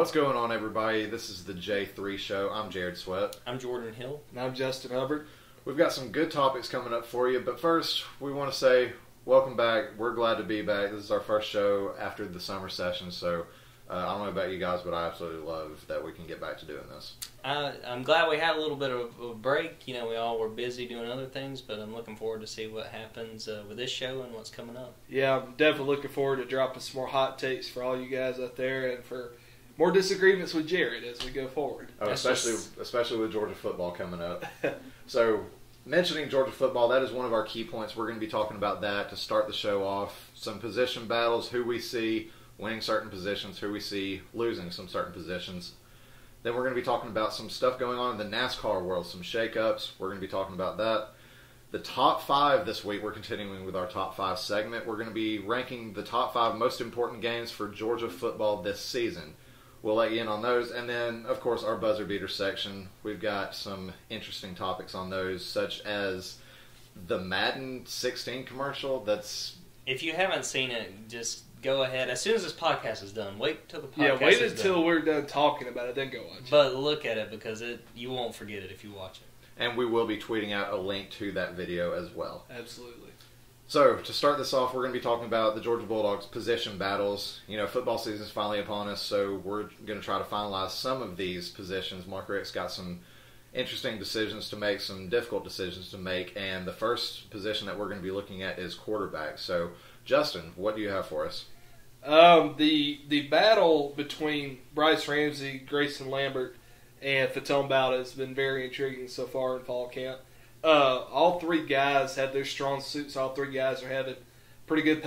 What's going on, everybody? This is the Jay-3 show. I'm Jared Sweat. I'm Jordan Hill. And I'm Justin Hubbard. We've got some good topics coming up for you, but first, we want to say welcome back. We're glad to be back. This is our first show after the summer session, so I don't know about you guys, but I absolutely love that we can get back to doing this. I'm glad we had a little bit of a break. You know, we all were busy doing other things, but I'm looking forward to see what happens with this show and what's coming up. Yeah, I'm definitely looking forward to dropping some more hot takes for all you guys out there and for more disagreements with Jared as we go forward. Oh, especially with Georgia football coming up. So, mentioning Georgia football, that is one of our key points. We're going to be talking about that to start the show off. Some position battles, who we see winning certain positions, who we see losing some certain positions. Then we're going to be talking about some stuff going on in the NASCAR world, some shakeups. We're going to be talking about that. The top 5 this week, we're continuing with our top 5 segment. We're going to be ranking the top 5 most important games for Georgia football this season. We'll let you in on those. And then, of course, our buzzer beater section. We've got some interesting topics on those, such as the Madden 16 commercial. If you haven't seen it, just go ahead. As soon as this podcast is done, wait till the podcast is done. Yeah, wait until we're done talking about it, then go watch it. But look at it because you won't forget it if you watch it. And we will be tweeting out a link to that video as well. Absolutely. So, to start this off, we're going to be talking about the Georgia Bulldogs position battles. You know, football season is finally upon us, so we're going to try to finalize some of these positions. Mark Richt's got some interesting decisions to make, some difficult decisions to make, and the first position that we're going to be looking at is quarterback. So, Justin, what do you have for us? The battle between Bryce Ramsey, Grayson Lambert, and Fatone Bauta has been very intriguing so far in fall camp. All 3 guys have their strong suits. All 3 guys are having pretty good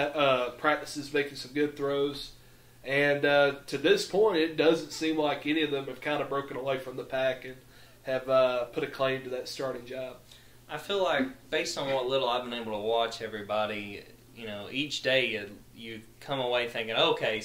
practices, making some good throws. And to this point, it doesn't seem like any of them have kind of broken away from the pack and have put a claim to that starting job. I feel like, based on what little I've been able to watch everybody, you know, each day you come away thinking, okay,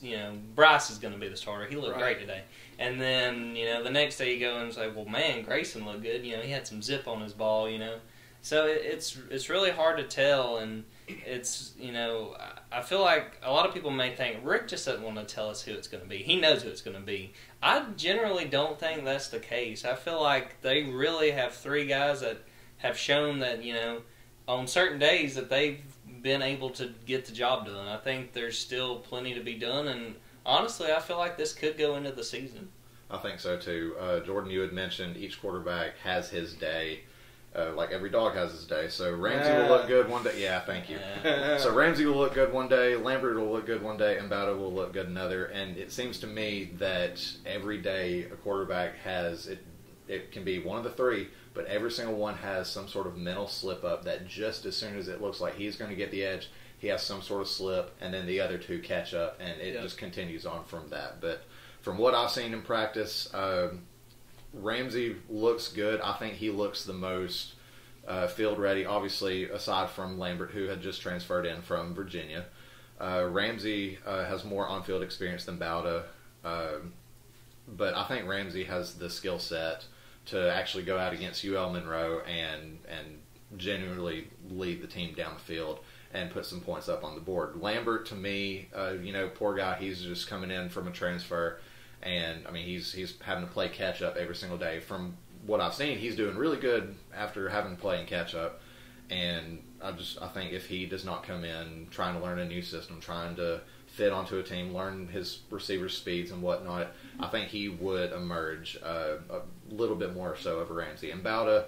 you know, Bryce is going to be the starter. He looked great today. And then, you know, the next day you go and say, well, man, Grayson looked good. You know, he had some zip on his ball, you know. So it's really hard to tell, and it's, you know, I feel like a lot of people may think Rick just doesn't want to tell us who it's going to be. He knows who it's going to be. I generally don't think that's the case. I feel like they really have 3 guys that have shown that, you know, on certain days that they've been able to get the job done. I think there's still plenty to be done, and honestly, I feel like this could go into the season. I think so, too. Jordan, you had mentioned each quarterback has his day. Like every dog has his day. So Ramsey will look good one day. Yeah, thank you. So Ramsey will look good one day, Lambert will look good one day, and Bauta will look good another. And it seems to me that every day a quarterback has, it can be one of the 3, but every single one has some sort of mental slip-up that just as soon as it looks like he's going to get the edge, he has some sort of slip, and then the other 2 catch up, and it just continues on from that. But from what I've seen in practice, Ramsey looks good. I think he looks the most field ready, obviously, aside from Lambert, who had just transferred in from Virginia. Ramsey has more on-field experience than Bauta, but I think Ramsey has the skill set to actually go out against UL Monroe and genuinely lead the team down the field and put some points up on the board. Lambert, to me, you know, poor guy, he's just coming in from a transfer, and I mean, he's having to play catch up every single day. From what I've seen, he's doing really good after having to play in catch up, and I think if he does not come in trying to learn a new system, trying to fit onto a team, learn his receiver speeds and whatnot, I think he would emerge a little bit more so over Ramsey. And Bauta,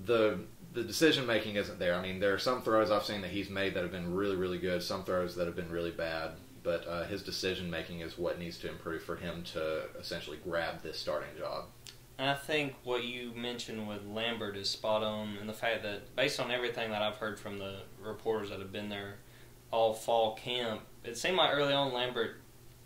the decision making isn't there. I mean, there are some throws I've seen that he's made that have been really, really good, some throws that have been really bad, but his decision making is what needs to improve for him to essentially grab this starting job. And I think what you mentioned with Lambert is spot on, and the fact that based on everything that I've heard from the reporters that have been there all fall camp, it seemed like early on Lambert,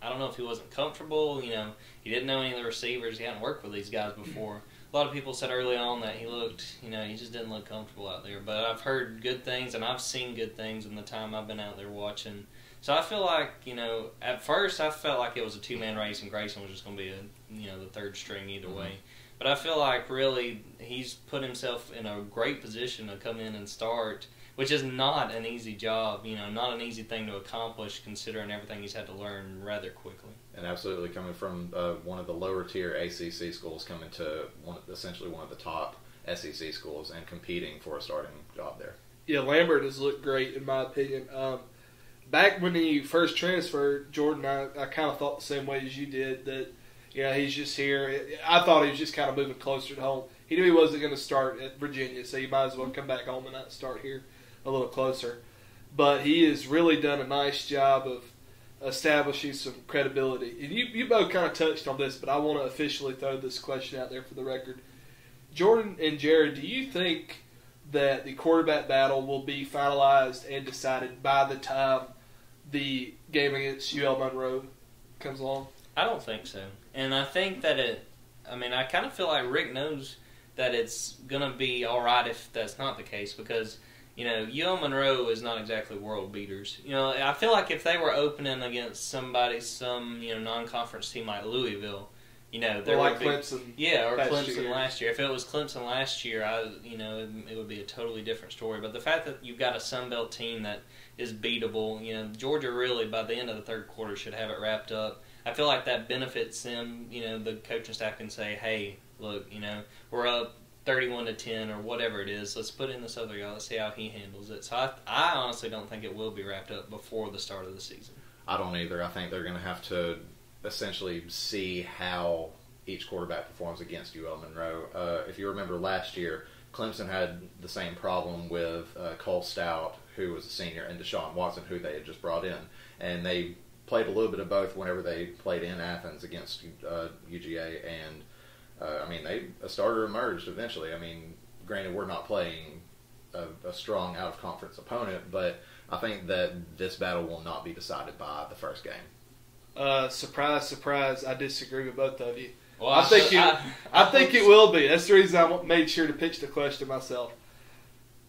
I don't know if he wasn't comfortable, you know, he didn't know any of the receivers, he hadn't worked with these guys before. A lot of people said early on that he looked, you know, he just didn't look comfortable out there. But I've heard good things, and I've seen good things in the time I've been out there watching. So I feel like, you know, at first I felt like it was a 2-man race and Grayson was just going to be, the 3rd string either way. But I feel like really he's put himself in a great position to come in and start which is not an easy job, not an easy thing to accomplish considering everything he's had to learn rather quickly. And absolutely coming from one of the lower tier ACC schools, coming to essentially one of the top SEC schools and competing for a starting job there. Yeah, Lambert has looked great in my opinion. Back when he first transferred, Jordan, I kind of thought the same way as you did, that he's just here. I thought he was just kind of moving closer to home. He knew he wasn't going to start at Virginia, so he might as well come back home and not start here a little closer. But he has really done a nice job of establishing some credibility. And you both kind of touched on this, but I want to officially throw this question out there for the record. Jordan and Jared, do you think that the quarterback battle will be finalized and decided by the time the game against UL Monroe comes along? I don't think so. And I think that I kind of feel like Rick knows that it's going to be all right if that's not the case, because, UL Monroe is not exactly world beaters. I feel like if they were opening against some non-conference team like Louisville, there like would be, Clemson. Yeah, or Clemson last year. If it was Clemson last year, it would be a totally different story. But the fact that you've got a Sun Belt team that is beatable, Georgia really by the end of the third quarter should have it wrapped up. I feel like that benefits them. The coaching staff can say, "Hey, look, we're up 31-10 or whatever it is. Let's put in this other guy. Let's see how he handles it." So I honestly don't think it will be wrapped up before the start of the season. I don't either. I think they're going to have to essentially see how each quarterback performs against UL Monroe. If you remember last year, Clemson had the same problem with Cole Stout, who was a senior, and Deshaun Watson, who they had just brought in. And they played a little bit of both whenever they played in Athens against UGA. And, a starter emerged eventually. Granted, we're not playing a strong out-of-conference opponent, but I think that this battle will not be decided by the first game. Surprise, surprise! I disagree with both of you. Well, I think it will be. That's the reason I made sure to pitch the question myself.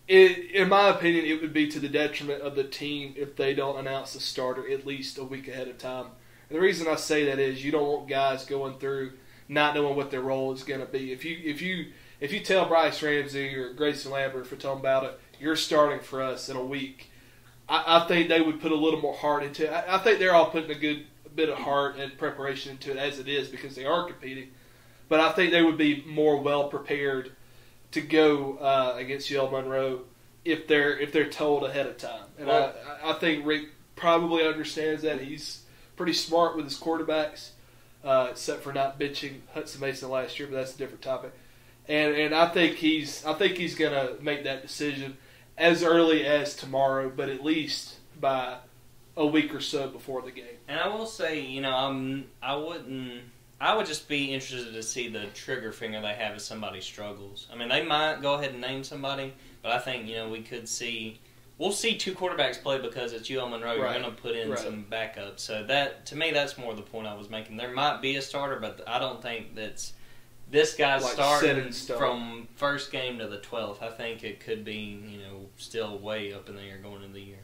In my opinion, it would be to the detriment of the team if they don't announce the starter at least a week ahead of time. And the reason I say that is you don't want guys going through not knowing what their role is going to be. If you tell Bryce Ramsey or Grayson Lambert, for telling about it, you're starting for us in a week, I think they would put a little more heart into it. I think they're all putting a good bit of heart and preparation into it as it is because they are competing. But I think they would be more well prepared to go against UL Monroe if they're told ahead of time. And I think Rick probably understands that. He's pretty smart with his quarterbacks, except for not benching Hudson Mason last year, but that's a different topic. And I think he's gonna make that decision as early as tomorrow, but at least by a week or so before the game. And I will say, I would just be interested to see the trigger finger they have if somebody struggles. They might go ahead and name somebody, but I think, we'll see two quarterbacks play because it's UL Monroe. You're going to put in some backup. So that, to me, that's more the point I was making. There might be a starter, but I don't think that's this guy's starting from first game to the 12th. I think it could be, still way up in the air going into the year.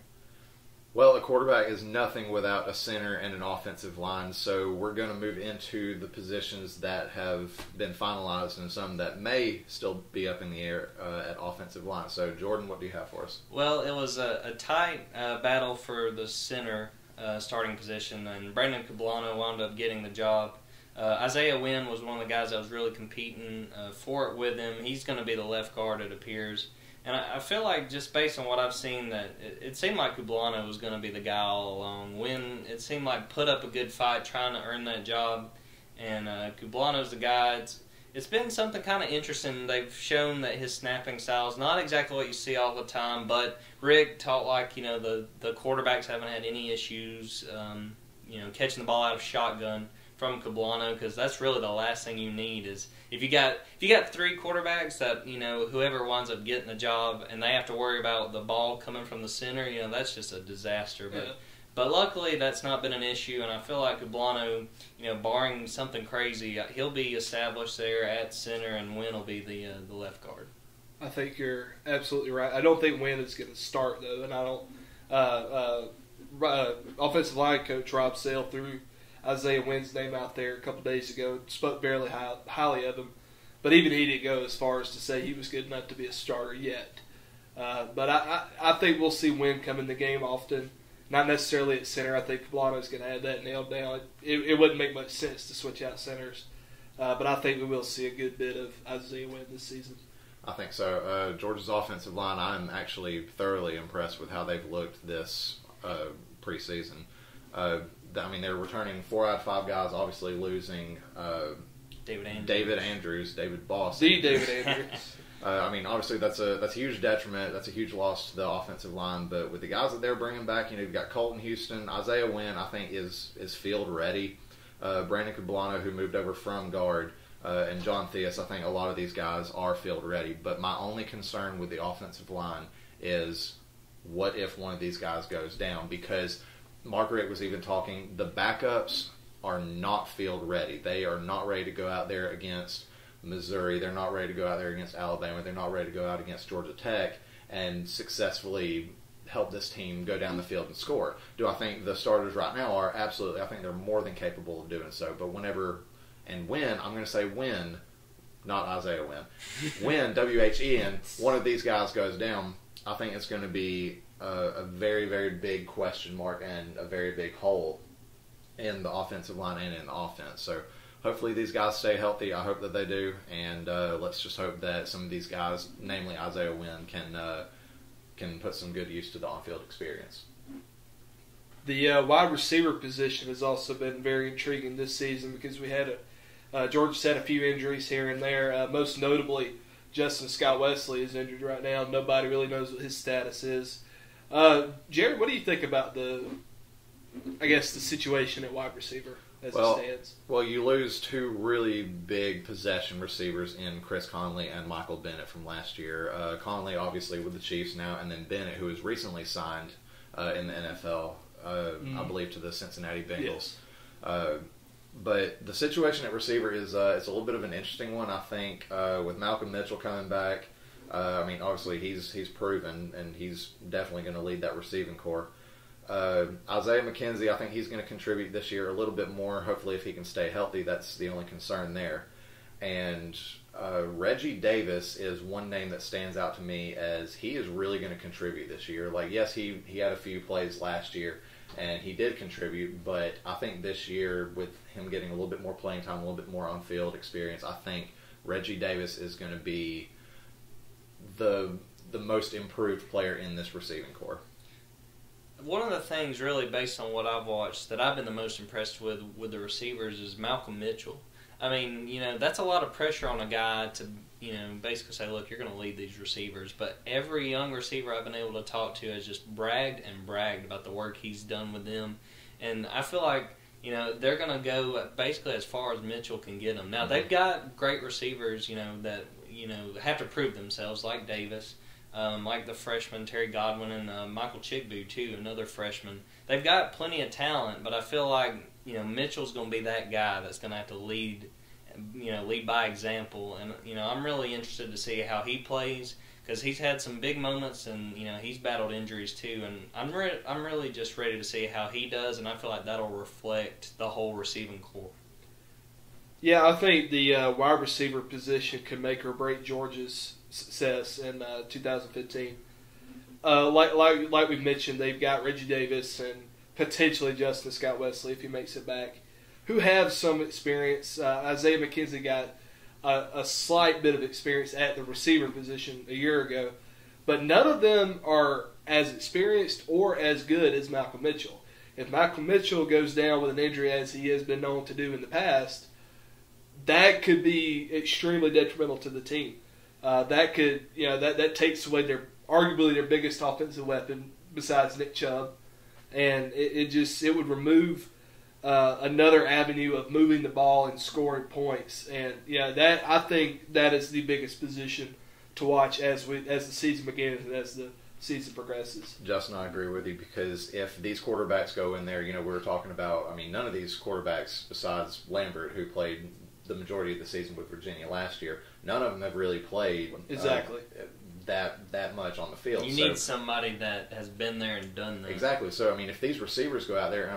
Well, a quarterback is nothing without a center and an offensive line, so we're going to move into the positions that have been finalized and some that may still be up in the air at offensive line. So, Jordan, what do you have for us? Well, it was a tight battle for the center starting position, and Brandon Cablano wound up getting the job. Isaiah Wynn was one of the guys that was really competing for it with him. He's going to be the left guard, it appears. And I feel like just based on what I've seen that it seemed like Cablano was going to be the guy all along. Wynn, it seemed like, put up a good fight trying to earn that job. And Cablano's the guy. It's been something kind of interesting. They've shown that his snapping style is not exactly what you see all the time, but Rick talked like, the quarterbacks haven't had any issues, catching the ball out of shotgun from Cablano, because that's really the last thing you need is if you got three quarterbacks that whoever winds up getting the job and they have to worry about the ball coming from the center, that's just a disaster. But luckily that's not been an issue, and I feel like Cablano, barring something crazy, he'll be established there at center, and Wynn will be the left guard. I think you're absolutely right. I don't think Wynn is going to start though, and I don't. Offensive line coach Rob Sale threw Isaiah Wynn's name out there a couple days ago, spoke fairly highly of him, but even he didn't go as far as to say he was good enough to be a starter yet. But I think we'll see Wynn come in the game often. Not necessarily at center. I think Poblano's going to have that nailed down. It wouldn't make much sense to switch out centers. But I think we will see a good bit of Isaiah Wynn this season. I think so. Georgia's offensive line, I'm actually thoroughly impressed with how they've looked this preseason. They're returning 4 out of 5 guys, obviously losing David Boss. The David Andrews. Obviously that's a huge detriment. That's a huge loss to the offensive line. But with the guys that they're bringing back, you've got Colton Houston, Isaiah Wynn. I think is field ready. Brandon Poblano, who moved over from guard, and John Theus. I think a lot of these guys are field ready. But my only concern with the offensive line is what if one of these guys goes down? Because Mark Richt was even talking. The backups are not field ready. They are not ready to go out there against Missouri. They're not ready to go out there against Alabama. They're not ready to go out against Georgia Tech and successfully help this team go down the field and score. Do I think the starters right now are? Absolutely. I think they're more than capable of doing so. But when, I'm going to say when, not Isaiah Wynn, when, W-H-E-N, one of these guys goes down, I think it's going to be a very, very big question mark and a very big hole in the offensive line and in the offense. So hopefully these guys stay healthy. I hope that they do, and let's just hope that some of these guys, namely Isaiah Wynn, can put some good use to the on-field experience. The wide receiver position has also been very intriguing this season because we had Georgia's had a few injuries here and there. Most notably, Justin Scott Wesley is injured right now. Nobody really knows what his status is. Jared, what do you think about the situation at wide receiver as it stands? Well, you lose 2 really big possession receivers in Chris Conley and Michael Bennett from last year. Conley, obviously, with the Chiefs now, and then Bennett, who was recently signed in the NFL, I believe, to the Cincinnati Bengals. Yes. But the situation at receiver is it's a little bit of an interesting one, I think, with Malcolm Mitchell coming back. Obviously, he's proven, and he's definitely going to lead that receiving corps. Isaiah McKenzie, I think he's going to contribute this year a little bit more. Hopefully, if he can stay healthy, that's the only concern there. And Reggie Davis is one name that stands out to me as he is really going to contribute this year. Yes, he had a few plays last year, and he did contribute, but I think this year, with him getting a little bit more playing time, a little bit more on-field experience, I think Reggie Davis is going to be the most improved player in this receiving corps. One of the things, really, based on what I've watched, that I've been the most impressed with the receivers is Malcolm Mitchell. That's a lot of pressure on a guy to, basically say, look, you're going to lead these receivers. But every young receiver I've been able to talk to has just bragged about the work he's done with them. And I feel like, they're going to go basically as far as Mitchell can get them. Now, they've got great receivers, that, have to prove themselves, like Davis. Like the freshman Terry Godwin and Michael Chigbu too, another freshman. They've got plenty of talent, but I feel like Mitchell's going to be that guy that's going to have to lead by example. And I'm really interested to see how he plays because he's had some big moments and he's battled injuries too. And I'm really just ready to see how he does, and I feel like that'll reflect the whole receiving corps. Yeah, I think the wide receiver position could make or break Georgia's success in 2015. Like we mentioned, they've got Reggie Davis and potentially Justin Scott Wesley if he makes it back, who have some experience. Isaiah McKenzie got a slight bit of experience at the receiver position a year ago, but none of them are as experienced or as good as Malcolm Mitchell. If Malcolm Mitchell goes down with an injury as he has been known to do in the past, that could be extremely detrimental to the team. That could, that takes away arguably their biggest offensive weapon besides Nick Chubb, and it would remove another avenue of moving the ball and scoring points. And I think that is the biggest position to watch as the season begins and as the season progresses. Justin, I agree with you because if these quarterbacks go in there, we were talking about. None of these quarterbacks besides Lambert, who played the majority of the season with Virginia last year, none of them have really played exactly that much on the field. You need somebody that has been there and done that. Exactly. So if these receivers go out there,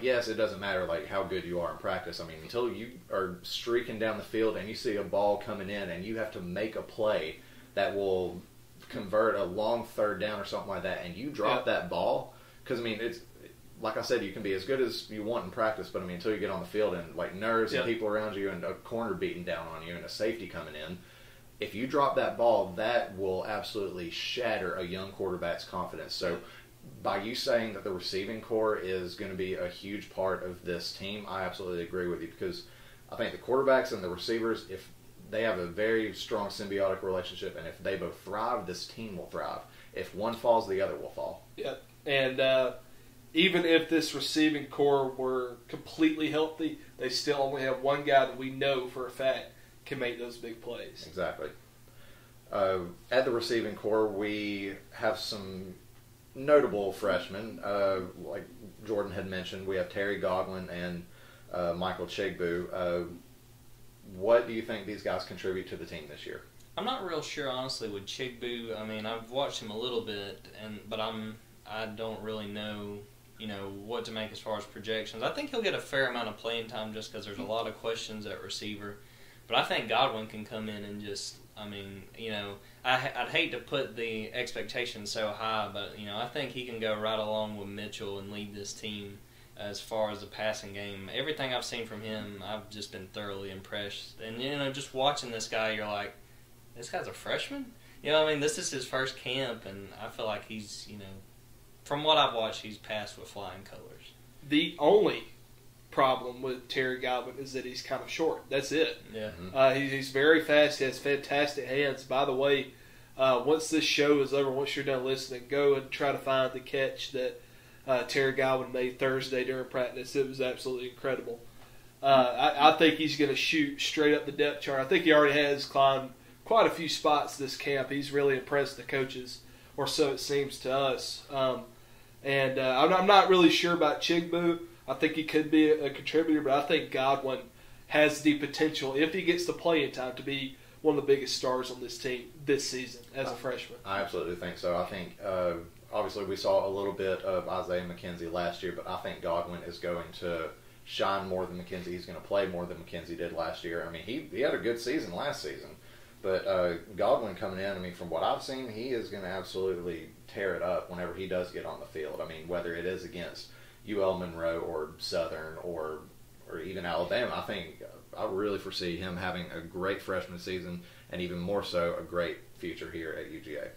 yes, it doesn't matter how good you are in practice. Until you are streaking down the field and you see a ball coming in and you have to make a play that will convert a long third down or something like that, and you drop that ball, because I mean, it's like I said, you can be as good as you want in practice, but I mean, until you get on the field and like nerves and people around you and a corner beating down on you and a safety coming in, if you drop that ball, that will absolutely shatter a young quarterback's confidence. So by you saying that the receiving core is going to be a huge part of this team, I absolutely agree with you, because I think the quarterbacks and the receivers, if they have a very strong symbiotic relationship, and if they both thrive, this team will thrive. If one falls, the other will fall. Yeah, and even if this receiving core were completely healthy, they still only have one guy that we know for a fact can make those big plays. Exactly. At the receiving core, we have some notable freshmen. Like Jordan had mentioned, we have Terry Godwin and Michael Chigbu. What do you think these guys contribute to the team this year? I'm not real sure, honestly, with Chigbu. I mean, I've watched him a little bit, but I don't really know, what to make as far as projections. I think he'll get a fair amount of playing time just because there's a lot of questions at receiver. But I think Godwin can come in and just, I'd hate to put the expectations so high, but, I think he can go right along with Mitchell and lead this team as far as the passing game. Everything I've seen from him, I've just been thoroughly impressed. And, just watching this guy, you're like, this guy's a freshman? This is his first camp, and I feel like he's, from what I've watched, he's passed with flying colors. The only problem with Terry Godwin is that he's kind of short. That's it. Yeah. He's very fast. He has fantastic hands. By the way, once this show is over, once you're done listening, go and try to find the catch that Terry Godwin made Thursday during practice. It was absolutely incredible. I think he's going to shoot straight up the depth chart. I think he already has climbed quite a few spots this camp. He's really impressed the coaches, or so it seems to us. I'm not really sure about Chigbu. I think he could be a contributor, but I think Godwin has the potential, if he gets the playing time, to be one of the biggest stars on this team this season as a freshman. I absolutely think so. I think, obviously, we saw a little bit of Isaiah McKenzie last year, but I think Godwin is going to shine more than McKenzie. He's going to play more than McKenzie did last year. I mean, he had a good season last season, but Godwin coming in, from what I've seen, he is going to absolutely tear it up whenever he does get on the field. Whether it is against UL Monroe or Southern or even Alabama, I really foresee him having a great freshman season, and even more so a great future here at UGA.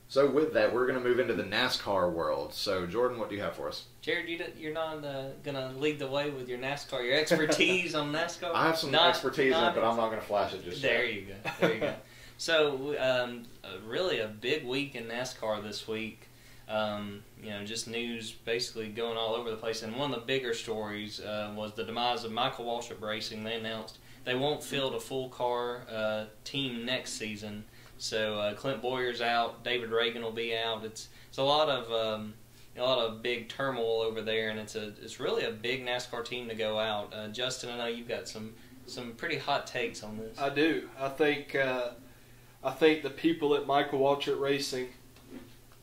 So with that, we're going to move into the NASCAR world. So Jordan, what do you have for us? Jared, you're not going to lead the way with your NASCAR, your expertise on NASCAR? I have some expertise in it, but I'm not going to flash it just there yet. There you go. So really a big week in NASCAR this week. Just news basically going all over the place. And one of the bigger stories was the demise of Michael Waltrip Racing. They announced they won't field a full car team next season. So Clint Boyer's out, David Reagan will be out. It's a lot of big turmoil over there, and it's really a big NASCAR team to go out. Justin, I know you've got some pretty hot takes on this. I do. I think the people at Michael Waltrip Racing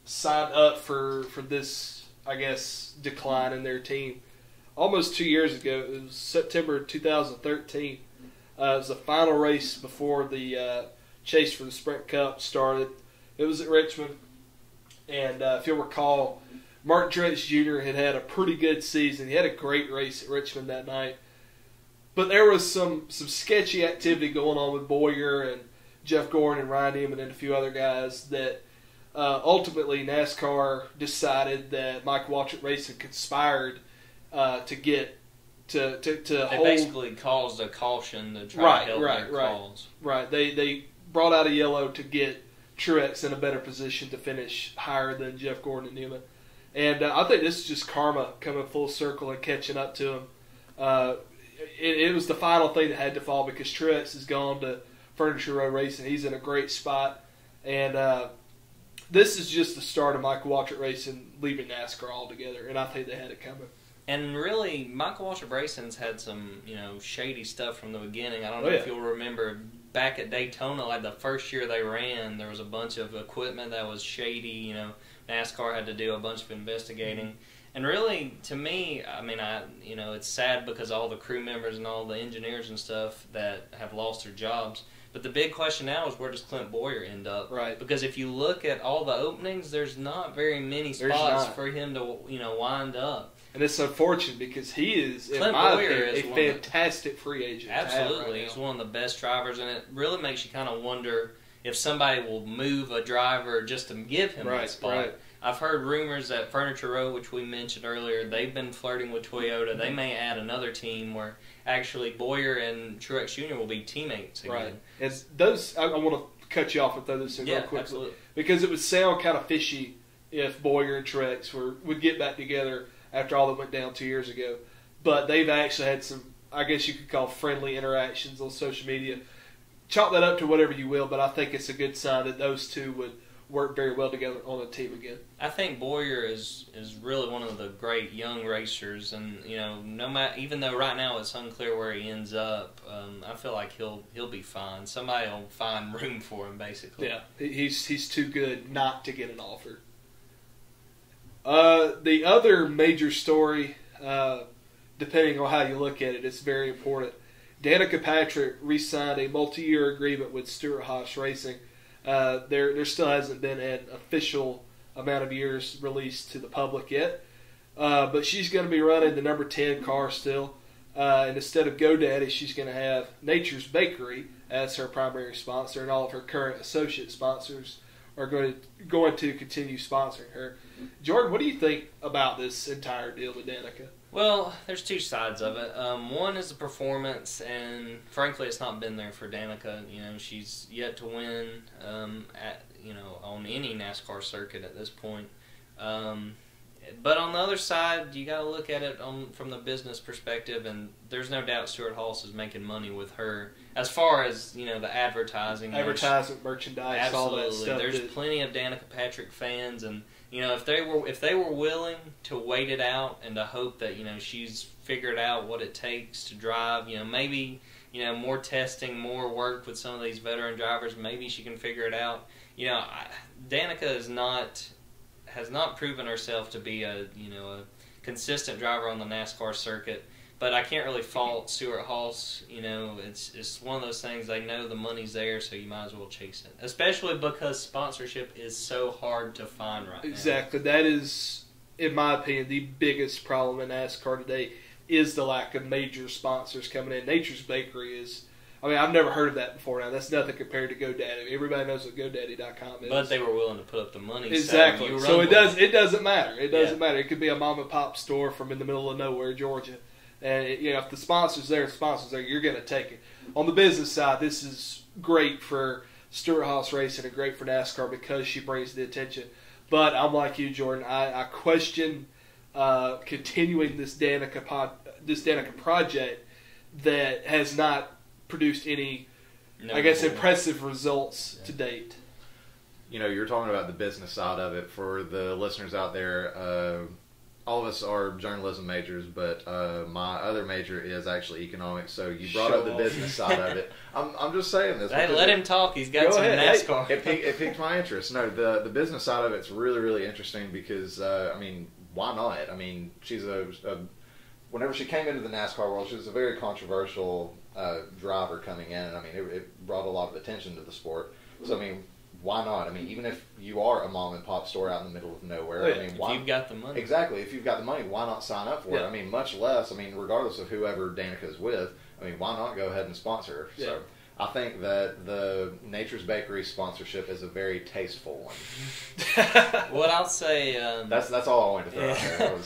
signed up for this, I guess, decline in their team almost 2 years ago. It was September 2013. It was the final race before the chase for the Sprint Cup started. It was at Richmond, and if you'll recall, Mark Truex Jr. had a pretty good season. He had a great race at Richmond that night, but there was some sketchy activity going on with Boyer and Jeff Gordon and Ryan Neiman and a few other guys that ultimately NASCAR decided that Michael Waltrip Racing conspired to get to they hold. Basically caused a caution to try to help their cause. Right. They brought out a yellow to get Truex in a better position to finish higher than Jeff Gordon and Newman. And I think this is just karma coming full circle and catching up to him. It was the final thing that had to fall because Truex has gone to Furniture Row Racing. He's in a great spot. And this is just the start of Michael Waltrip Racing leaving NASCAR altogether, and I think they had it coming. And really, Michael Waltrip Racing's had some, shady stuff from the beginning. I don't know if you'll remember back at Daytona, like the first year they ran, there was a bunch of equipment that was shady. NASCAR had to do a bunch of investigating. Mm-hmm. And really, to me, it's sad because all the crew members and all the engineers and stuff that have lost their jobs. But the big question now is, where does Clint Boyer end up? Right. Because if you look at all the openings, there's not very many spots for him to wind up. And it's unfortunate because he is, Clint in my Boyer opinion, a fantastic free agent. Absolutely. Right, he's one of the best drivers, and it really makes you kind of wonder if somebody will move a driver just to give him that spot. Right. I've heard rumors that Furniture Row, which we mentioned earlier, they've been flirting with Toyota. They may add another team where actually Boyer and Truex Jr. will be teammates again. Right. As those, I want to cut you off and throw this in real quickly. Absolutely. Because it would sound kind of fishy if Boyer and Truex would get back together after all that went down 2 years ago. But they've actually had some, I guess you could call friendly interactions on social media. Chalk that up to whatever you will, but I think it's a good sign that those two would work very well together on a team again. I think Boyer is really one of the great young racers, and no matter, even though right now it's unclear where he ends up, I feel like he'll be fine. Somebody will find room for him, basically. Yeah, he's too good not to get an offer. The other major story, depending on how you look at it, it's very important. Danica Patrick re-signed a multi-year agreement with Stewart-Haas Racing. There still hasn't been an official amount of years released to the public yet, but she's going to be running the number 10 car still. And instead of GoDaddy, she's going to have Nature's Bakery as her primary sponsor, and all of her current associate sponsors are going to continue sponsoring her. Jordan, what do you think about this entire deal with Danica? Well, there's two sides of it. One is the performance, and frankly, it's not been there for Danica. She's yet to win on any NASCAR circuit at this point. But on the other side, you got to look at it from the business perspective, and there's no doubt Stewart-Haas is making money with her. As far as the advertising, merchandise, absolutely, all that stuff. There's plenty of Danica Patrick fans, and if they were willing to wait it out and to hope that she's figured out what it takes to drive, maybe more testing, more work with some of these veteran drivers, maybe she can figure it out. Danica has not proven herself to be a consistent driver on the NASCAR circuit. But I can't really fault Stewart-Haas. It's one of those things. They know the money's there, so you might as well chase it. Especially because sponsorship is so hard to find right now. Exactly. That is, in my opinion, the biggest problem in NASCAR today is the lack of major sponsors coming in. Nature's Bakery is, I've never heard of that before now. That's nothing compared to GoDaddy. Everybody knows what GoDaddy.com is. But they were willing to put up the money. Exactly. So it doesn't matter. It doesn't matter. It could be a mom and pop store from in the middle of nowhere, Georgia. And if the sponsor's there, you're going to take it. On the business side, this is great for Stewart-Haas Racing and great for NASCAR because she brings the attention. But I'm like you, Jordan. I question continuing this Danica project that has not produced any, impressive results to date. You're talking about the business side of it. For the listeners out there, all of us are journalism majors, but my other major is actually economics. So you brought up the business side of it. I'm just saying this. Hey, let him talk. He's got some NASCAR. It piqued my interest. No, the business side of it's really, really interesting because, why not? She's whenever she came into the NASCAR world, she was a very controversial driver coming in. And, it brought a lot of attention to the sport. So, why not? Even if you are a mom and pop store out in the middle of nowhere, if you've got the money. Exactly. If you've got the money, why not sign up for it? Much less, regardless of whoever Danica is with, why not go ahead and sponsor her? Yeah. So I think that the Nature's Bakery sponsorship is a very tasteful one. What I'll say, that's all I wanted to throw out there.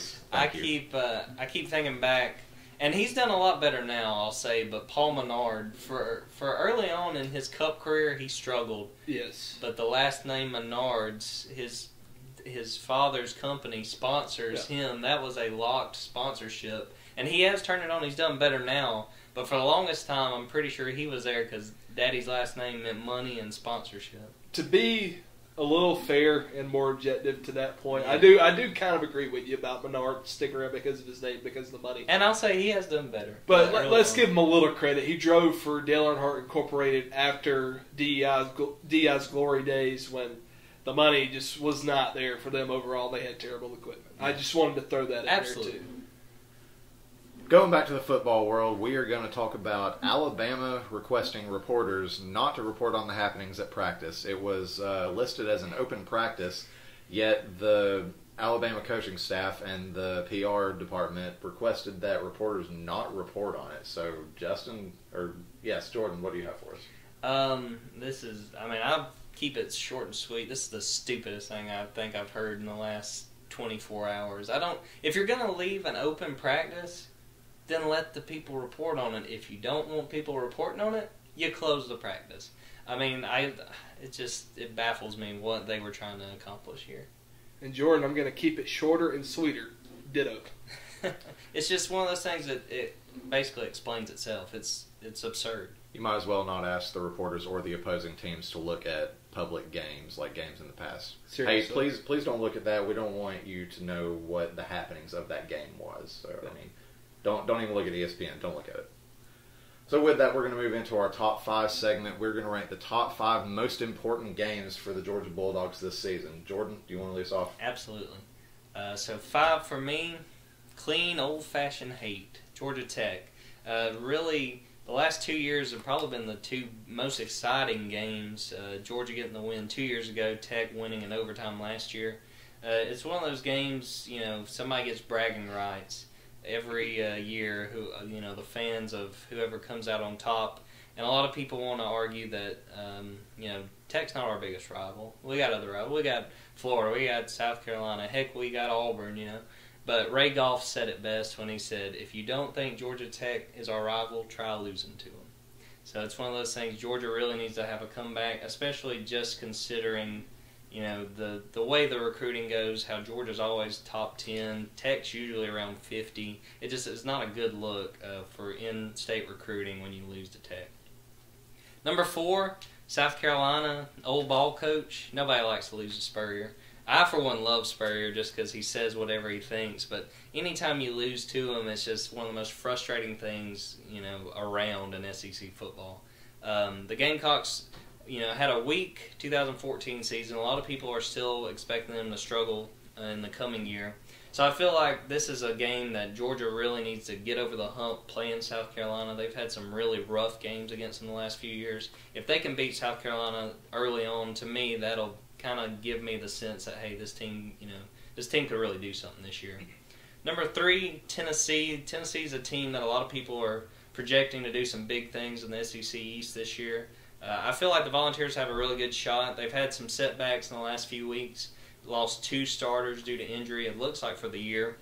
I keep thinking back. And he's done a lot better now, I'll say, but Paul Menard, for early on in his Cup career, he struggled. Yes. But the last name Menard's, his father's company sponsors him. That was a locked sponsorship. And he has turned it on. He's done better now. But for the longest time, I'm pretty sure he was there because Daddy's last name meant money and sponsorship. To be a little fair and more objective to that point, I do kind of agree with you about Menard sticking around because of his name, because of the money. And I'll say he has done better. But let's give him a little credit. He drove for Dale Earnhardt Incorporated after DEI's glory days when the money just was not there for them overall. They had terrible equipment. I just wanted to throw that in there too. Going back to the football world, we are going to talk about Alabama requesting reporters not to report on the happenings at practice. It was listed as an open practice, yet the Alabama coaching staff and the PR department requested that reporters not report on it. So, Jordan, what do you have for us? I'll keep it short and sweet. This is the stupidest thing I think I've heard in the last 24 hours. If you're going to leave an open practice, then let the people report on it. If you don't want people reporting on it, you close the practice. It baffles me what they were trying to accomplish here. And Jordan, I'm going to keep it shorter and sweeter. Ditto. It's just one of those things that it basically explains itself. It's absurd. You might as well not ask the reporters or the opposing teams to look at public games, like games in the past. Seriously. Hey, please don't look at that. We don't want you to know what the happenings of that game was. So, don't even look at ESPN. Don't look at it. So with that, we're going to move into our top 5 segment. We're going to rank the top 5 most important games for the Georgia Bulldogs this season. Jordan, do you want to lead us off? Absolutely. So 5 for me, clean, old-fashioned hate. Georgia Tech. Really, the last 2 years have probably been the 2 most exciting games. Georgia getting the win 2 years ago, Tech winning in overtime last year. It's one of those games, somebody gets bragging rights every year, the fans of whoever comes out on top. And a lot of people want to argue that, Tech's not our biggest rival. We got other rivals. We got Florida. We got South Carolina. Heck, we got Auburn, But Ray Goff said it best when he said, if you don't think Georgia Tech is our rival, try losing to them. So it's one of those things. Georgia really needs to have a comeback, especially just considering the way the recruiting goes, how Georgia's always top 10, Tech's usually around 50. It's not a good look for in-state recruiting when you lose to Tech. Number 4, South Carolina, old ball coach. Nobody likes to lose to Spurrier. I, for one, love Spurrier just because he says whatever he thinks, but anytime you lose to him, it's just one of the most frustrating things, around in SEC football. The Gamecocks had a weak 2014 season. A lot of people are still expecting them to struggle in the coming year. So I feel like this is a game that Georgia really needs to get over the hump playing South Carolina. They've had some really rough games against them the last few years. If they can beat South Carolina early on, to me, that'll kind of give me the sense that, hey, this team could really do something this year. Number 3, Tennessee. Tennessee's a team that a lot of people are projecting to do some big things in the SEC East this year. I feel like the Volunteers have a really good shot. They've had some setbacks in the last few weeks. Lost 2 starters due to injury, it looks like, for the year.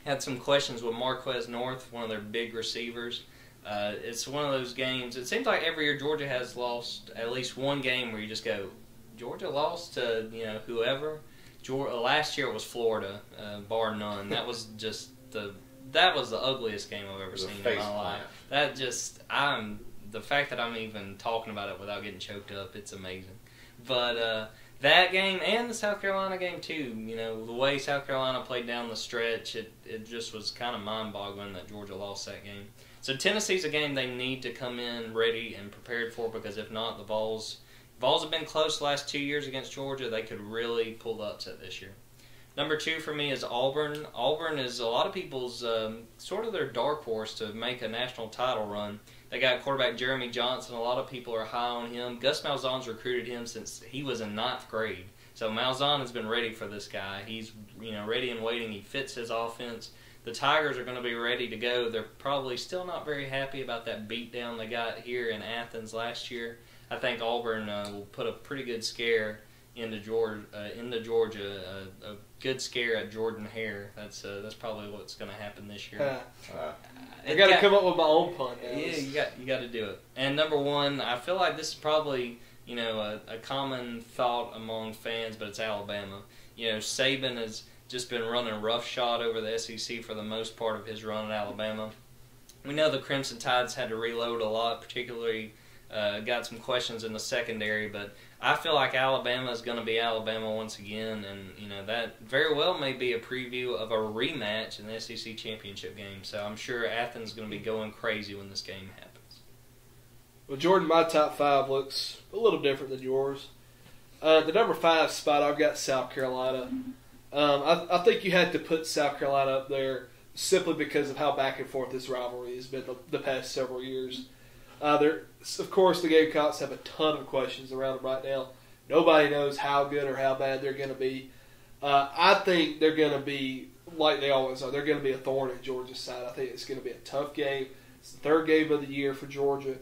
Had some questions with Marquez North, one of their big receivers. It's one of those games. It seems like every year Georgia has lost at least one game where you just go, Georgia lost to whoever. Last year it was Florida, bar none. That was just the ugliest game I've ever seen in my life. The fact that I'm even talking about it without getting choked up, it's amazing. But that game and the South Carolina game too, the way South Carolina played down the stretch, it just was kind of mind-boggling that Georgia lost that game. So Tennessee's a game they need to come in ready and prepared for, because if not, the Vols have been close the last 2 years against Georgia. They could really pull the upset this year. Number 2 for me is Auburn. Auburn is a lot of people's sort of their dark horse to make a national title run. They got quarterback Jeremy Johnson. A lot of people are high on him. Gus Malzahn's recruited him since he was in 9th grade. So Malzahn has been ready for this guy. He's ready and waiting. He fits his offense. The Tigers are going to be ready to go. They're probably still not very happy about that beatdown they got here in Athens last year. I think Auburn will put a pretty good scare into Georgia. A good scare at Jordan Hare. That's probably what's going to happen this year. I got to come up with my own pun. Yeah, you got to do it. And number 1, I feel like this is probably a common thought among fans, but it's Alabama. Saban has just been running roughshod over the SEC for the most part of his run at Alabama. We know the Crimson Tides had to reload a lot, particularly got some questions in the secondary, but I feel like Alabama is going to be Alabama once again, and that very well may be a preview of a rematch in the SEC championship game. So I'm sure Athens is going to be going crazy when this game happens. Well, Jordan, my top 5 looks a little different than yours. The number 5 spot, I've got South Carolina. I think you had to put South Carolina up there simply because of how back and forth this rivalry has been the past several years. Of course, the Gamecocks have a ton of questions around them right now. Nobody knows how good or how bad they're going to be. I think they're going to be, like they always are, they're going to be a thorn in Georgia's side. I think it's going to be a tough game. It's the third game of the year for Georgia,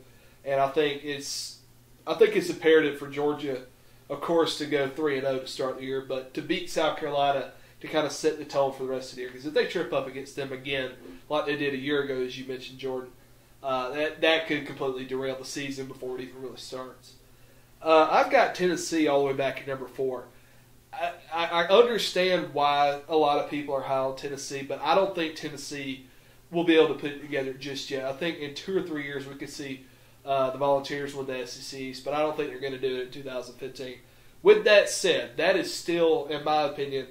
and I think it's imperative for Georgia, of course, to go 3-0 to start the year, but to beat South Carolina to kind of set the tone for the rest of the year. Because if they trip up against them again, like they did a year ago, as you mentioned, Jordan, that could completely derail the season before it even really starts. I've got Tennessee all the way back at number 4. I understand why a lot of people are high on Tennessee, but I don't think Tennessee will be able to put it together just yet. I think in 2 or 3 years we could see the Volunteers win the SEC East, but I don't think they're going to do it in 2015. With that said, that is still, in my opinion,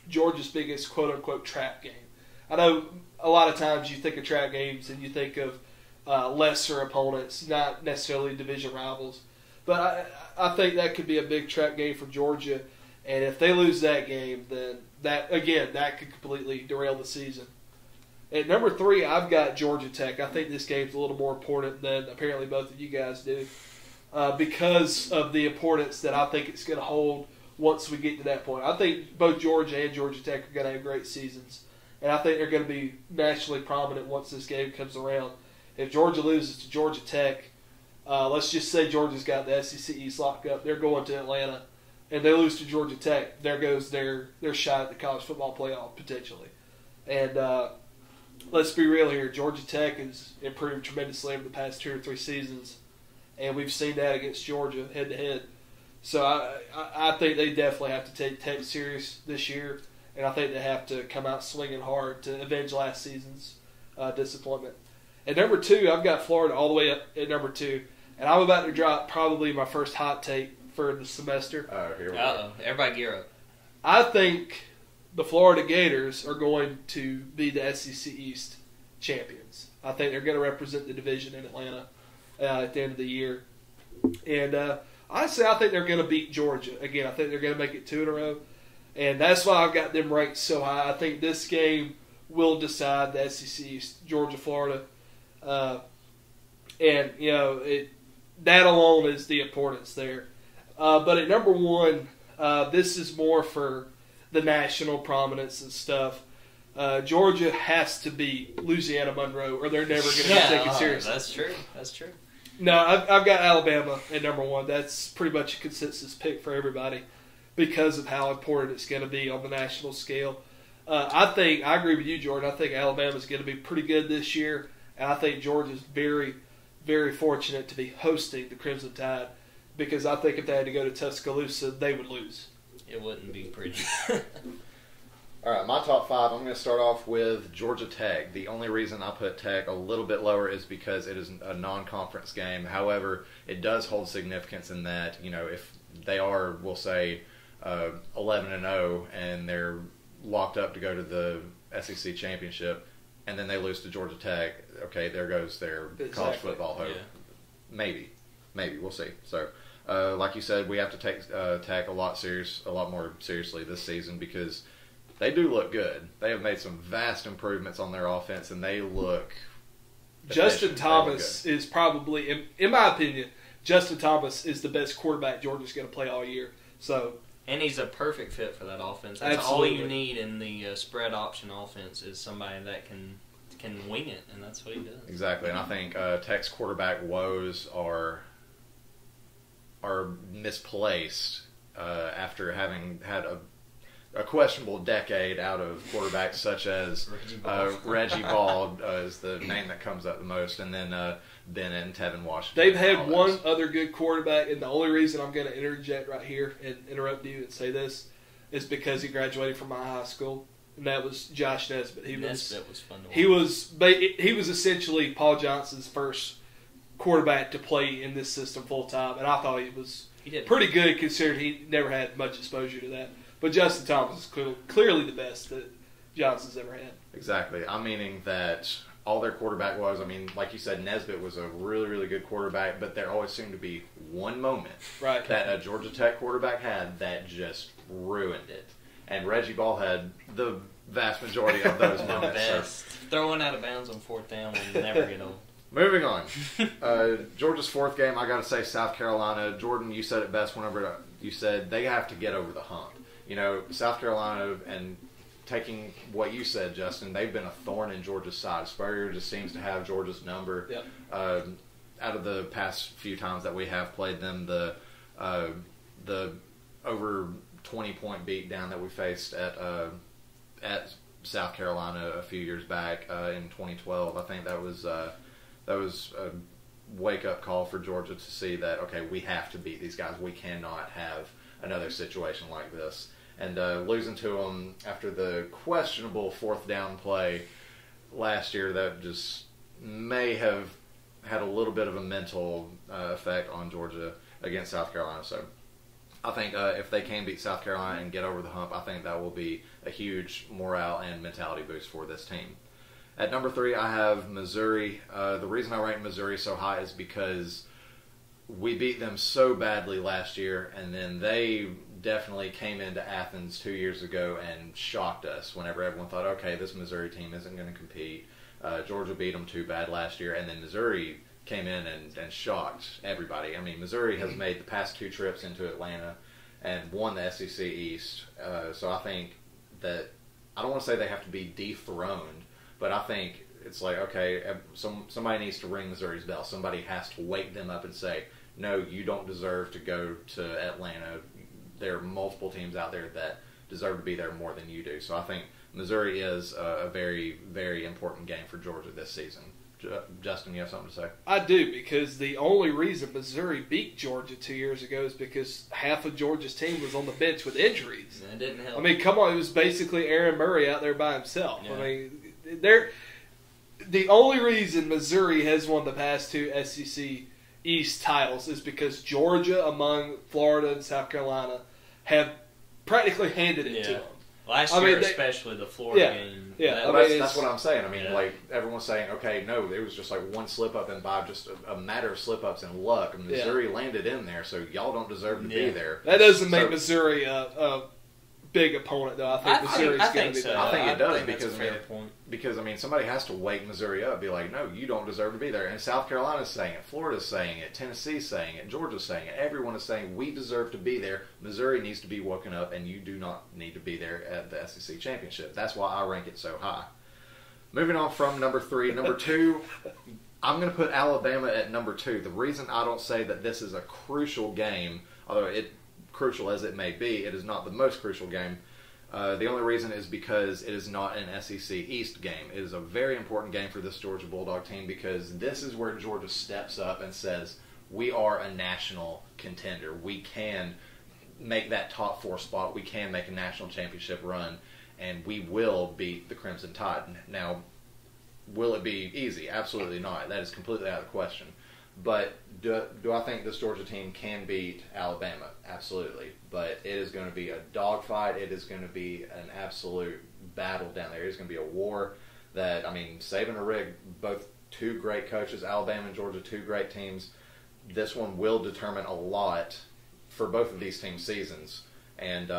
Georgia's biggest quote-unquote trap game. I know a lot of times you think of trap games and you think of lesser opponents, not necessarily division rivals. But I think that could be a big trap game for Georgia. And if they lose that game, then that could completely derail the season. At number 3, I've got Georgia Tech. I think this game's a little more important than apparently both of you guys do because of the importance that I think it's going to hold once we get to that point. I think both Georgia and Georgia Tech are going to have great seasons. And I think they're going to be nationally prominent once this game comes around. If Georgia loses to Georgia Tech, let's just say Georgia's got the SEC East locked up. They're going to Atlanta, and they lose to Georgia Tech. There goes their shot at the college football playoff potentially. And let's be real here. Georgia Tech has improved tremendously over the past 2 or 3 seasons, and we've seen that against Georgia head-to-head. So I think they definitely have to take Tech serious this year, and I think they have to come out swinging hard to avenge last season's disappointment. At number 2, I've got Florida all the way up at number 2, and I'm about to drop probably my first hot take for the semester. Here we go. Everybody gear up. I think the Florida Gators are going to be the SEC East champions. I think they're going to represent the division in Atlanta at the end of the year. And honestly, I think they're going to beat Georgia. Again, I think they're going to make it 2 in a row. And that's why I've got them ranked so high. I think this game will decide the SEC East, Georgia-Florida. And, you know, that alone is the importance there. But at number 1, this is more for the national prominence and stuff. Georgia has to beat Louisiana Monroe, or they're never going to be taken seriously. That's true. No, I've got Alabama at number 1. That's pretty much a consensus pick for everybody because of how important it's going to be on the national scale. I agree with you, Jordan. I think Alabama's going to be pretty good this year, and I think Georgia's very, very fortunate to be hosting the Crimson Tide because I think if they had to go to Tuscaloosa, they would lose. It wouldn't be pretty. All right, my top 5, I'm going to start off with Georgia Tech. The only reason I put Tech a little bit lower is because it is a non-conference game. However, it does hold significance in that, you know, if they are, we'll say, 11-0 and they're locked up to go to the SEC championship, and then they lose to Georgia Tech, okay, there goes their college football hope. Yeah. Maybe, we'll see. So, like you said, we have to take Tech a lot more seriously this season because they do look good. They have made some vast improvements on their offense, and they look Justin Thomas is probably, in my opinion, Justin Thomas is the best quarterback Georgia's going to play all year. So, and he's a perfect fit for that offense. That's absolutely all you need in the spread option offense is somebody that can wing it, and that's what he does. Exactly, and I think Tech's quarterback woes are misplaced after having had a questionable decade out of quarterbacks such as Reggie Ball is the name that comes up the most, and then Bennett and Tevin Washington. They've had one other good quarterback, and the only reason I'm going to interject right here and interrupt you and say this is because he graduated from my high school, and that was Josh Nesbitt. Nesbitt was fun to watch. He was essentially Paul Johnson's first quarterback to play in this system full time, and I thought he did pretty good considering he never had much exposure to that. But Justin Thomas is clearly the best that Johnson's ever had. Exactly. I'm meaning that all their quarterback was, like you said, Nesbitt was a really, really good quarterback, but there always seemed to be one moment that a Georgia Tech quarterback had that just ruined it. And Reggie Ball had the vast majority of those moments. Best. Throwing out of bounds on 4th down will never get old. Moving on. Georgia's 4th game, I got to say South Carolina. Jordan, you said it best whenever you said they have to get over the hump. You know, South Carolina, and taking what you said, Justin, they've been a thorn in Georgia's side. Spurrier just seems to have Georgia's number. Yep. Out of the past few times that we have played them, the over 20-point beatdown that we faced at South Carolina a few years back in 2012, I think that was a wake-up call for Georgia to see that, okay, we have to beat these guys. We cannot have another situation like this. And losing to them after the questionable 4th down play last year, that just may have had a little bit of a mental effect on Georgia against South Carolina. So I think if they can beat South Carolina and get over the hump, I think that will be a huge morale and mentality boost for this team. At number 3, I have Missouri. The reason I rank Missouri so high is because we beat them so badly last year, and then they definitely came into Athens 2 years ago and shocked us whenever everyone thought, okay, this Missouri team isn't going to compete. Georgia beat them too bad last year, and then Missouri came in and shocked everybody. I mean, Missouri has made the past 2 trips into Atlanta and won the SEC East. So I think that, I don't want to say they have to be dethroned, but I think it's like, okay, somebody needs to ring Missouri's bell. Somebody has to wake them up and say, no, you don't deserve to go to Atlanta. There are multiple teams out there that deserve to be there more than you do. So I think Missouri is a very, very important game for Georgia this season. Justin, you have something to say? I do, because the only reason Missouri beat Georgia 2 years ago is because half of Georgia's team was on the bench with injuries. That didn't help. I mean, come on, it was basically Aaron Murray out there by himself. Yeah. I mean, the only reason Missouri has won the past 2 SEC East titles is because Georgia, among Florida and South Carolina, have practically handed it to them. Last year, especially the Florida game. Yeah, that's what I'm saying. I mean, like, everyone's saying, okay, no, it was just like one slip-up, and by just a matter of slip-ups and luck, Missouri landed in there, so y'all don't deserve to be there. That doesn't make Missouri a big opponent, though. I think Missouri's going to be better. I think it does, because somebody has to wake Missouri up, be like, no, you don't deserve to be there. And South Carolina's saying it, Florida's saying it, Tennessee's saying it, Georgia's saying it. Everyone is saying we deserve to be there. Missouri needs to be woken up, and you do not need to be there at the SEC Championship. That's why I rank it so high. Moving on from number 3, number 2, I'm going to put Alabama at number 2. The reason I don't say that this is a crucial game, although crucial as it may be, it is not the most crucial game. The only reason is because it is not an SEC East game. It is a very important game for this Georgia Bulldog team, because this is where Georgia steps up and says, we are a national contender. We can make that top 4 spot. We can make a national championship run, and we will beat the Crimson Tide. Now, will it be easy? Absolutely not. That is completely out of the question. But do I think this Georgia team can beat Alabama? Absolutely. But it is going to be a dogfight. It is going to be an absolute battle down there. It is going to be a war that, Saban and Rick, both 2 great coaches, Alabama and Georgia, 2 great teams. This one will determine a lot for both of these teams' seasons. And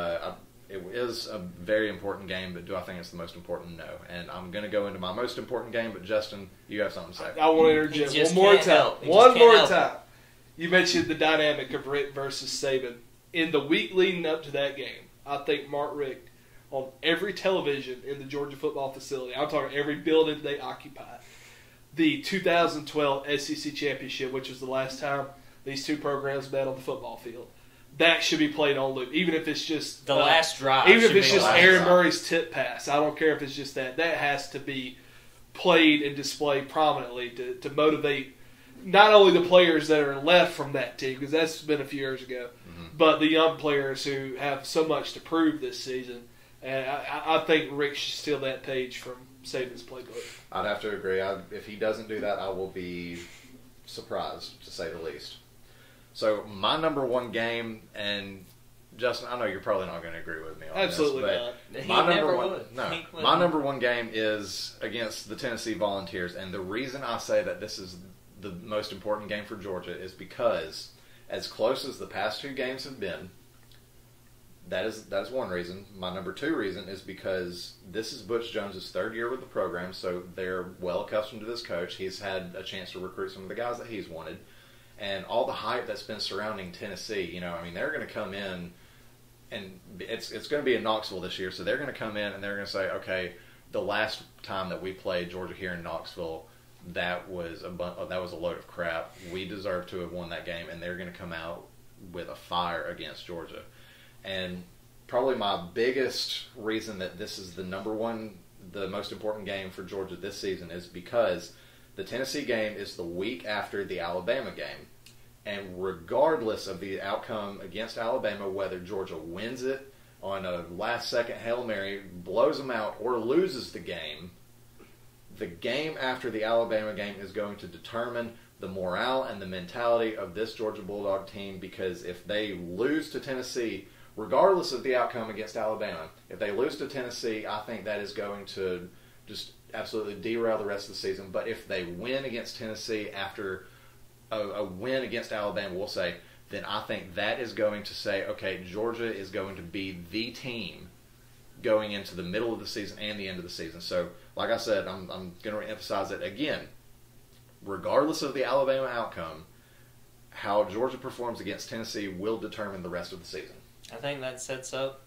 it is a very important game, but do I think it's the most important? No. And I'm going to go into my most important game, but Justin, you have something to say. I want to interject one more time. One more time. You mentioned the dynamic of Rick versus Saban. In the week leading up to that game, I think Mark Richt, on every television in the Georgia football facility, I'm talking every building they occupy, the 2012 SEC Championship, which was the last time these 2 programs met on the football field, that should be played on loop, even if it's just the last drive. Even if it's just Aaron Murray's tip pass, I don't care if it's just that. That has to be played and displayed prominently to motivate not only the players that are left from that team, because that's been a few years ago, but the young players who have so much to prove this season. And I think Rick should steal that page from Saban's playbook. I'd have to agree. If he doesn't do that, I will be surprised, to say the least. So my number 1 game, and Justin, I know you're probably not going to agree with me on Absolutely this. Absolutely not. My number one game is against the Tennessee Volunteers, and the reason I say that this is the most important game for Georgia is because, as close as the past 2 games have been, that's one reason. My number two reason is because this is Butch Jones' third year with the program, so they're well accustomed to this coach. He's had a chance to recruit some of the guys that he's wanted. And all the hype that's been surrounding Tennessee, they're going to come in, and it's going to be in Knoxville this year, so they're going to come in and they're going to say, okay, the last time that we played Georgia here in Knoxville, that was a load of crap. We deserve to have won that game, and they're going to come out with a fire against Georgia. And probably my biggest reason that this is the most important game for Georgia this season is because the Tennessee game is the week after the Alabama game. And regardless of the outcome against Alabama, whether Georgia wins it on a last-second Hail Mary, blows them out, or loses the game after the Alabama game is going to determine the morale and the mentality of this Georgia Bulldog team, because if they lose to Tennessee, regardless of the outcome against Alabama, if they lose to Tennessee, I think that is going to just absolutely derail the rest of the season. But if they win against Tennessee after a win against Alabama, we'll say, then I think that is going to say, okay, Georgia is going to be the team going into the middle of the season and the end of the season. So, like I said, I'm going to emphasize it again. Regardless of the Alabama outcome, how Georgia performs against Tennessee will determine the rest of the season. I think that sets up,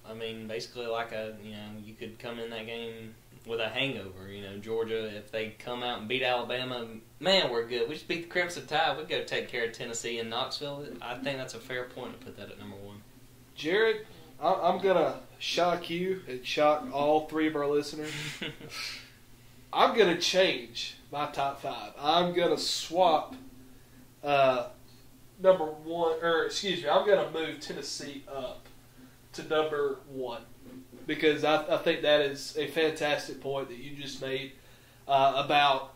basically like you could come in that game with a hangover. Georgia, if they come out and beat Alabama, man, we're good. We just beat the Crimson Tide. We'd go take care of Tennessee and Knoxville. I think that's a fair point to put that at number one. Jared, I'm going to shock you and shock all three of our listeners. I'm going to change my top five. I'm going to swap number one, I'm going to move Tennessee up to number one, because I think that is a fantastic point that you just made about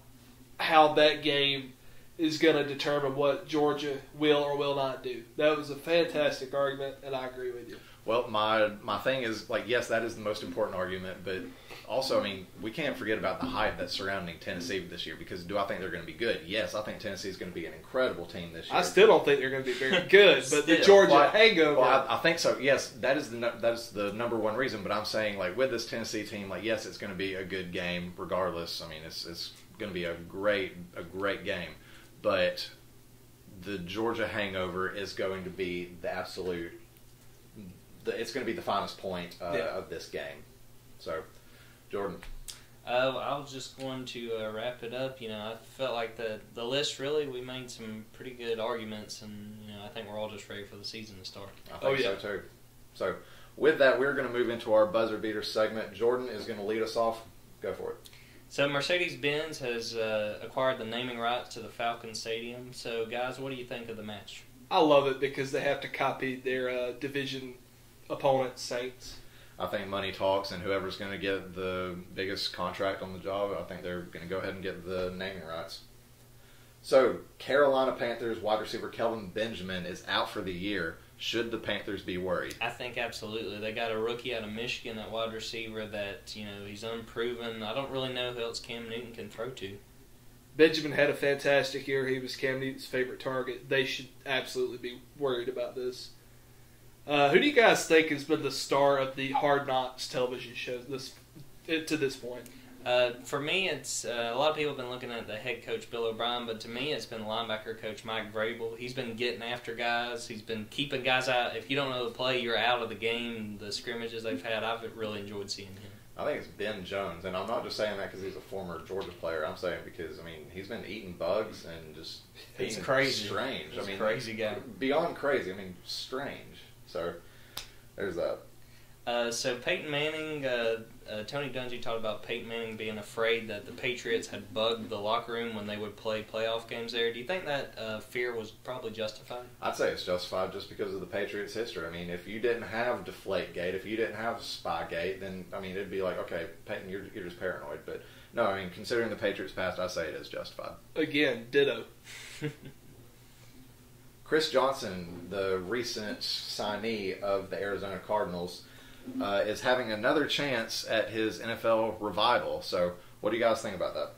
how that game is going to determine what Georgia will or will not do. That was a fantastic argument, and I agree with you. Well, my thing is, yes, that is the most important argument, but also, we can't forget about the hype that's surrounding Tennessee this year, because do I think they're going to be good? Yes, I think Tennessee is going to be an incredible team this year. I still don't think they're going to be very good, but the Georgia hangover. Well, I think so. Yes, that is the number one reason, but I'm saying, with this Tennessee team, yes, it's going to be a good game regardless. It's going to be a great game, but the Georgia hangover is going to be the absolute. It's going to be the finest point of this game. So, Jordan. I was just going to wrap it up. I felt like the list, really, we made some pretty good arguments, and I think we're all just ready for the season to start. I think so too. So, with that, we're going to move into our buzzer beater segment. Jordan is going to lead us off. Go for it. So, Mercedes-Benz has acquired the naming rights to the Falcon Stadium. So, guys, what do you think of the match? I love it because they have to copy their division opponent, Saints. I think money talks, and whoever's going to get the biggest contract on the job, I think they're going to go ahead and get the naming rights. So, Carolina Panthers wide receiver Kelvin Benjamin is out for the year. Should the Panthers be worried? I think absolutely. They got a rookie out of Michigan at wide receiver that, he's unproven. I don't really know who else Cam Newton can throw to. Benjamin had a fantastic year. He was Cam Newton's favorite target. They should absolutely be worried about this. Who do you guys think has been the star of the Hard Knocks television show to this point? For me, it's a lot of people have been looking at the head coach Bill O'Brien, but to me, it's been linebacker coach Mike Vrabel. He's been getting after guys. He's been keeping guys out. If you don't know the play, you're out of the game. The scrimmages they've had, I've really enjoyed seeing him. I think it's Ben Jones, and I'm not just saying that because he's a former Georgia player. I'm saying because he's been eating bugs and just it's being crazy, strange. He's a crazy guy, beyond crazy. Strange. So there's that. So Peyton Manning, Tony Dungy talked about Peyton Manning being afraid that the Patriots had bugged the locker room when they would play playoff games there. Do you think that fear was probably justified? I'd say it's justified just because of the Patriots' history. If you didn't have Deflategate, if you didn't have Spygate, then, it'd be like, okay, Peyton, you're just paranoid. But, no, considering the Patriots' past, I say it is justified. Again, ditto. Chris Johnson, the recent signee of the Arizona Cardinals, is having another chance at his NFL revival. So, what do you guys think about that?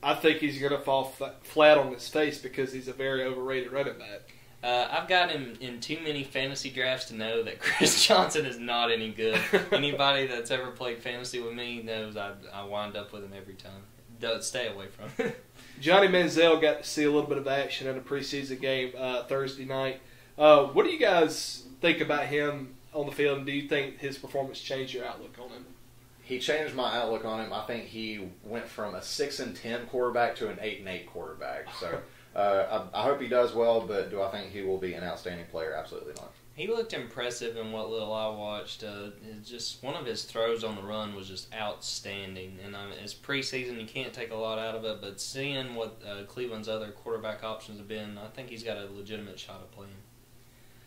I think he's going to fall flat on his face because he's a very overrated running back. I've got him in too many fantasy drafts to know that Chris Johnson is not any good. Anybody that's ever played fantasy with me knows I wind up with him every time. Don't stay away from him. Johnny Manziel got to see a little bit of action in a preseason game Thursday night. What do you guys think about him on the field, and do you think his performance changed your outlook on him? He changed my outlook on him. I think he went from a 6-10 quarterback to an 8-8 quarterback. So I hope he does well, but do I think he will be an outstanding player? Absolutely not. He looked impressive in what little I watched. Just one of his throws on the run was just outstanding. And it's preseason, you can't take a lot out of it, but seeing what Cleveland's other quarterback options have been, I think he's got a legitimate shot at playing.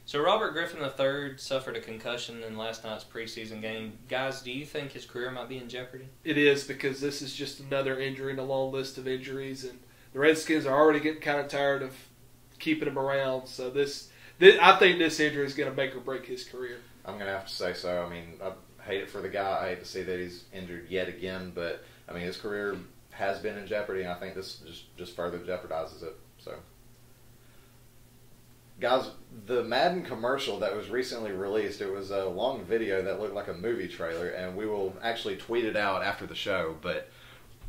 So Robert Griffin III suffered a concussion in last night's preseason game. Guys, do you think his career might be in jeopardy? It is, because this is just another injury in a long list of injuries, and the Redskins are already getting kind of tired of keeping him around. So I think this injury is going to make or break his career. I'm going to have to say so. I mean, I hate it for the guy. I hate to see that he's injured yet again, but I mean, his career has been in jeopardy, and I think this just further jeopardizes it. So, guys, the Madden commercial that was recently released, it was a long video that looked like a movie trailer, and we will actually tweet it out after the show, but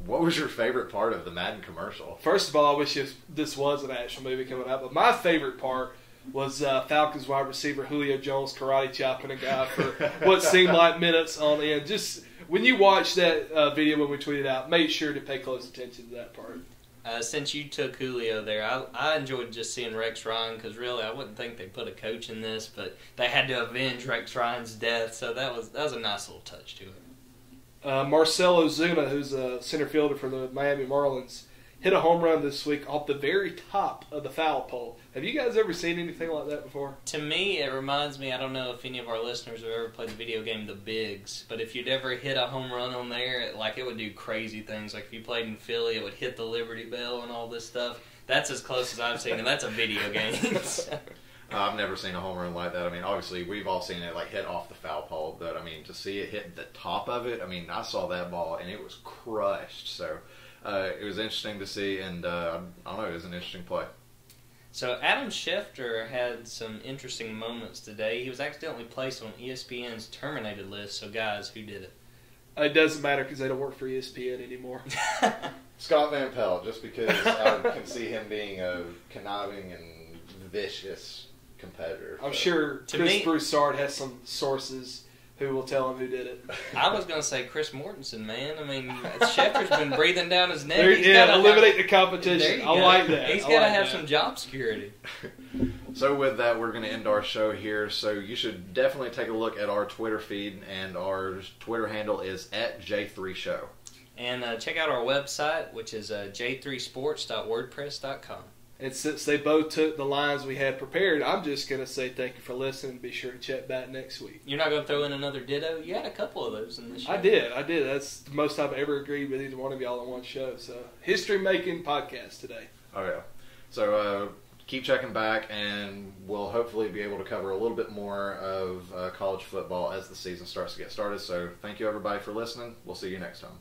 what was your favorite part of the Madden commercial? First of all, I wish this was an actual movie coming out, but my favorite part was Falcons wide receiver Julio Jones karate chopping a guy for what seemed like minutes on end. Just when you watch that video when we tweeted out, make sure to pay close attention to that part. Since you took Julio there, I enjoyed just seeing Rex Ryan, because really I wouldn't think they put a coach in this, but they had to avenge Rex Ryan's death, so that was a nice little touch to it. Marcelo Zuna, who's a center fielder for the Miami Marlins, hit a home run this week off the very top of the foul pole. Have you guys ever seen anything like that before? To me, it reminds me, I don't know if any of our listeners have ever played the video game The Bigs, but if you'd ever hit a home run on there, it would do crazy things. Like if you played in Philly, it would hit the Liberty Bell and all this stuff. That's as close as I've seen, and that's a video game. I've never seen a home run like that. I mean, obviously, we've all seen it hit off the foul pole, but I mean, to see it hit the top of it, I mean, I saw that ball and it was crushed. So it was interesting to see, and I don't know, it was an interesting play. So Adam Schefter had some interesting moments today. He was accidentally placed on ESPN's terminated list. So guys, who did it? It doesn't matter because they don't work for ESPN anymore. Scott Van Pelt, just because I can see him being a conniving and vicious competitor. I'm sure Chris Broussard has some sources who will tell him who did it. I was going to say Chris Mortensen, man. I mean, Schefter's been breathing down his neck. Eliminate the competition. I like that. He's got to have some job security. So with that, we're going to end our show here. So you should definitely take a look at our Twitter feed, and our Twitter handle is @Jay3 Show. And check out our website, which is j3sports.wordpress.com. And since they both took the lines we had prepared, I'm just going to say thank you for listening. Be sure to check back next week. You're not going to throw in another ditto? You had a couple of those in this show. I did. That's the most I've ever agreed with either one of y'all on one show. So, history-making podcast today. Oh, yeah. So, keep checking back, and we'll hopefully be able to cover a little bit more of college football as the season starts to get started. So, thank you, everybody, for listening. We'll see you next time.